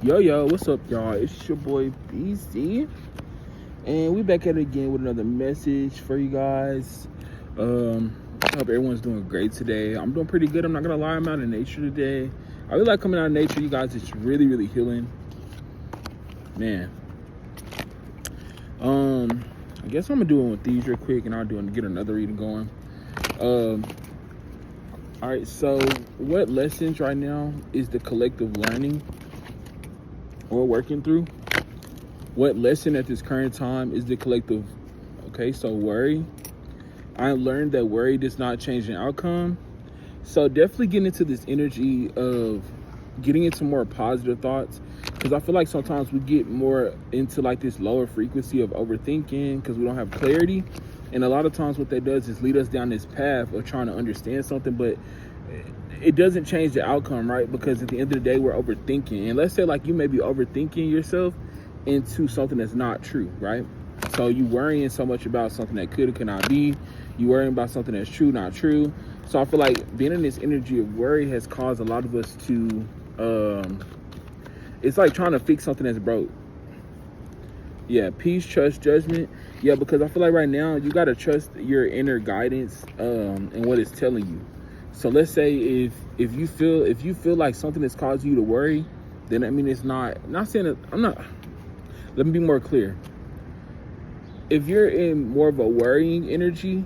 Yo, what's up, y'all? It's your boy BC, and we back at it again with another message for you guys. I hope everyone's doing great today. I'm doing pretty good. I'm not gonna lie, I'm out in nature today. I really like coming out of nature, you guys. It's really healing, man. I guess I'm gonna do it with these real quick, and I'll get another reading going. All right. So, what lessons right now is the collective learning or working through? What lesson at this current time is the collective? Okay, so worry. I learned that worry does not change the outcome. So definitely getting into this energy of getting into more positive thoughts, because I feel like sometimes we get more into like this lower frequency of overthinking because we don't have clarity. And a lot of times what that does is lead us down this path of trying to understand something, but it doesn't change the outcome, right? Because at the end of the day, we're overthinking. And let's say like you may be overthinking yourself into something that's not true, right? So you worrying so much about something that could or could not be. You worrying about something that's true, not true. So I feel like being in this energy of worry has caused a lot of us to, it's like trying to fix something that's broke. Yeah, peace, trust, judgment. Yeah, because I feel like right now you got to trust your inner guidance and what it's telling you. So let's say if you feel like something that's causing you to worry, then I mean it's not saying that let me be more clear. If you're in more of a worrying energy,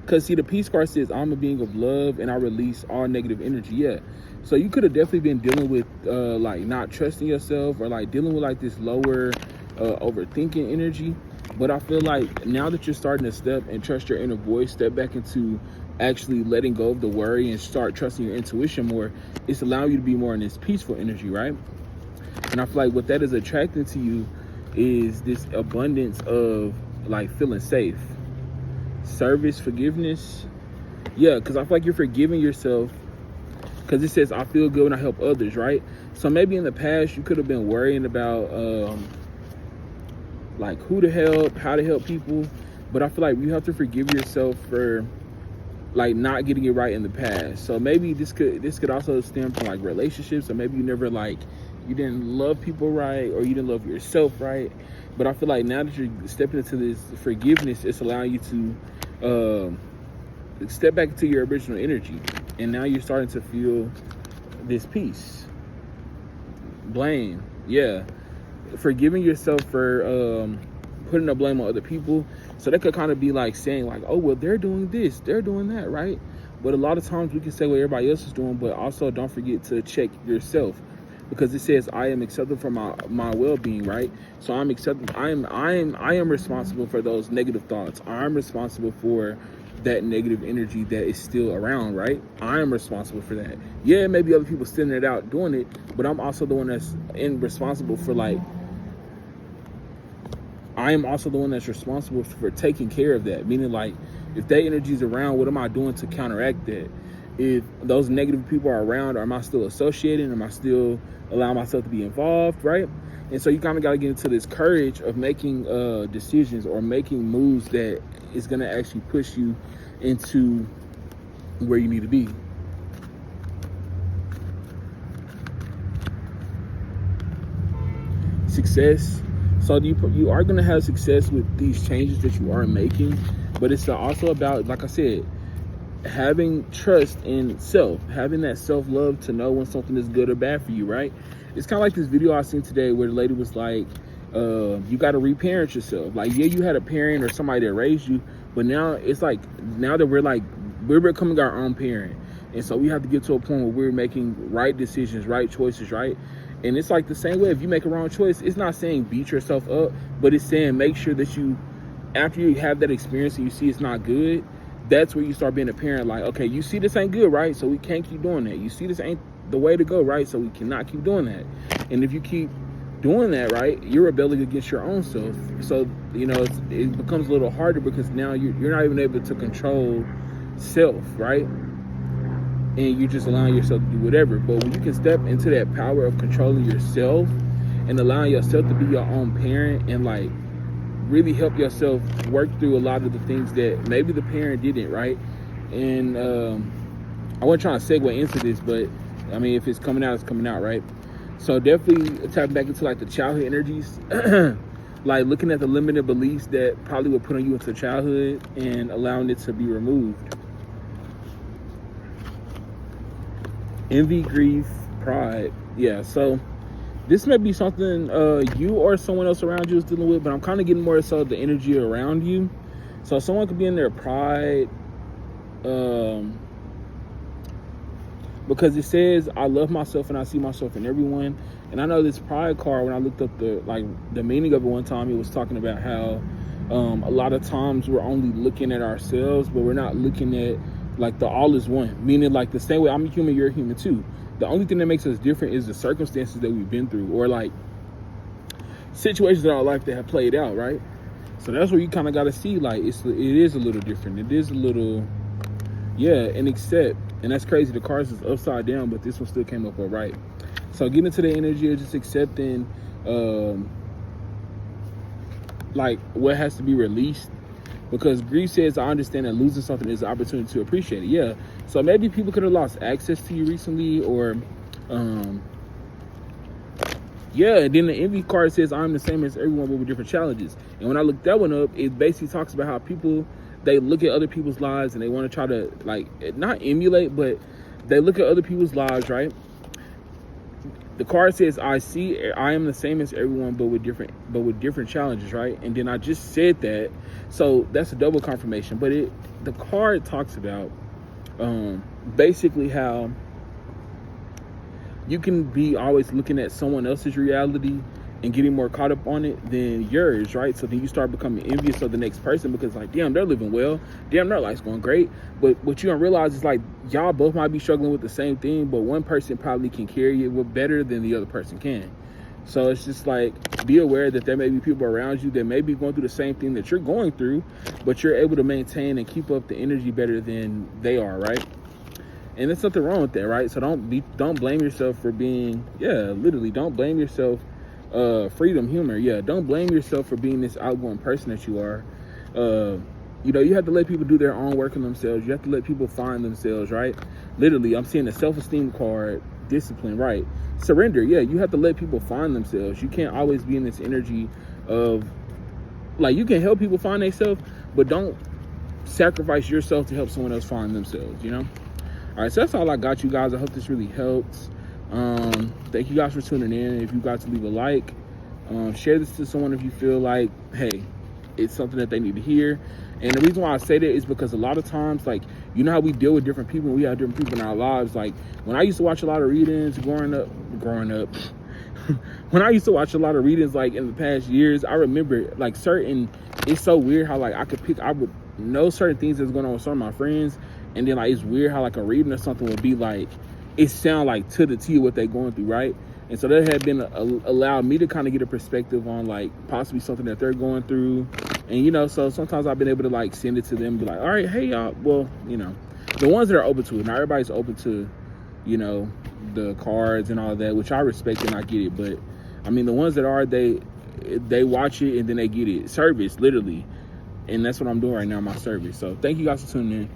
because see, the peace card says I'm a being of love and I release all negative energy. Yeah, so you could have definitely been dealing with like not trusting yourself, or like dealing with like this lower overthinking energy. But I feel like now that you're starting to step and trust your inner voice, step back into actually letting go of the worry and start trusting your intuition more, it's allowing you to be more in this peaceful energy, right? And I feel like what that is attracting to you is this abundance of like feeling safe, service, forgiveness. Yeah, because I feel like you're forgiving yourself, because it says I feel good when I help others, right? So maybe in the past you could have been worrying about like who to help, how to help people, but I feel like you have to forgive yourself for like not getting it right in the past. So maybe this could also stem from like relationships, or maybe you didn't love people right, or you didn't love yourself right. But I feel like now that you're stepping into this forgiveness, it's allowing you to step back into your original energy, and now you're starting to feel this peace. Blame, yeah, forgiving yourself for putting the blame on other people. So that could kind of be like saying like, oh well, they're doing this, they're doing that, right? But a lot of times we can say what everybody else is doing, but also don't forget to check yourself, because it says I am acceptable for my well-being, right? So I'm accepting. I am responsible for those negative thoughts. I'm responsible for that negative energy that is still around, right? I am responsible for that. Yeah, maybe other people sending it out doing it, but I'm also the one that's responsible for like. I am also the one that's responsible for taking care of that. Meaning, like, if that energy is around, what am I doing to counteract that? If those negative people are around, am I still associating? Am I still allowing myself to be involved, right? And so you kind of got to get into this courage of making decisions or making moves that is going to actually push you into where you need to be. Success. So you are going to have success with these changes that you are making, but it's also about, like I said, having trust in self, having that self-love to know when something is good or bad for you, right? It's kind of like this video I seen today where the lady was like, you got to reparent yourself. Like, yeah, you had a parent or somebody that raised you, but now it's like, now that we're becoming our own parent. And so we have to get to a point where we're making right decisions, right choices, right? And it's like the same way, if you make a wrong choice, it's not saying beat yourself up, but it's saying make sure that you, after you have that experience and you see it's not good, that's where you start being a parent. Like, okay, you see this ain't good, right? So we can't keep doing that. You see this ain't the way to go, right? So we cannot keep doing that. And if you keep doing that, right, you're rebelling against your own self. So, you know, it becomes a little harder because now you're not even able to control self, right? And you're just allowing yourself to do whatever. But when you can step into that power of controlling yourself and allowing yourself to be your own parent and like really help yourself work through a lot of the things that maybe the parent didn't, right? And I wasn't trying to segue into this, but I mean, if it's coming out, it's coming out, right? So definitely tapping back into like the childhood energies, like looking at the limited beliefs that probably were put on you into childhood and allowing it to be removed. Envy, grief, pride. Yeah, so this may be something you or someone else around you is dealing with, but I'm kind of getting more so the energy around you. So someone could be in their pride, because it says, I love myself and I see myself in everyone. And I know this pride card, when I looked up the meaning of it one time, it was talking about how a lot of times we're only looking at ourselves, but we're not looking at like the all is one, meaning like the same way I'm a human, you're a human too. The only thing that makes us different is the circumstances that we've been through, or like situations in our life that have played out, right? So that's where you kind of got to see, like, it is a little different. It is a little, and accept. And that's crazy. The cards is upside down, but this one still came up all right. So getting into the energy of just accepting, like, what has to be released. Because grief says, I understand that losing something is an opportunity to appreciate it. Yeah. So maybe people could have lost access to you recently, or, and then the envy card says, I'm the same as everyone, but with different challenges. And when I looked that one up, it basically talks about how people, they look at other people's lives and they want to try to, like, not emulate, but they look at other people's lives, right? The card says, I am the same as everyone, but with different challenges, right? And then I just said that, so that's a double confirmation. But the card talks about basically how you can be always looking at someone else's reality and getting more caught up on it than yours, right? So then you start becoming envious of the next person because, like, damn, they're living well. Damn, their life's going great. But what you don't realize is, like, y'all both might be struggling with the same thing, but one person probably can carry it better than the other person can. So it's just like, be aware that there may be people around you that may be going through the same thing that you're going through, but you're able to maintain and keep up the energy better than they are, right? And there's nothing wrong with that, right? So don't blame yourself for being, literally, don't blame yourself. Freedom, humor, don't blame yourself for being this outgoing person that you are. You have to let people do their own work on themselves. You have to let people find themselves, right? Literally, I'm seeing a self-esteem card, discipline, right? Surrender, you have to let people find themselves. You can't always be in this energy of, like, you can help people find themselves, but don't sacrifice yourself to help someone else find themselves, you know? All right, so that's all I got, you guys. I hope this really helps. Thank you guys for tuning in. If you got to leave a like, share this to someone if you feel like, hey, it's something that they need to hear. And the reason why I say that is because a lot of times, like, you know how we deal with different people, we have different people in our lives. Like, when I used to watch a lot of readings growing up when I used to watch a lot of readings, like, in the past years, I remember, like, it's so weird how, like, I would know certain things that's going on with some of my friends, and then, like, it's weird how, like, a reading or something would be like, it sound like to the T what they're going through, right? And so that had been allowed me to kind of get a perspective on, like, possibly something that they're going through. And, so sometimes I've been able to, like, send it to them, be like, all right, hey, y'all, well, the ones that are open to it. Not everybody's open to, the cards and all that, which I respect and I get it. But, I mean, the ones that are, they watch it and then they get it. Service, literally. And that's what I'm doing right now, my service. So thank you guys for tuning in.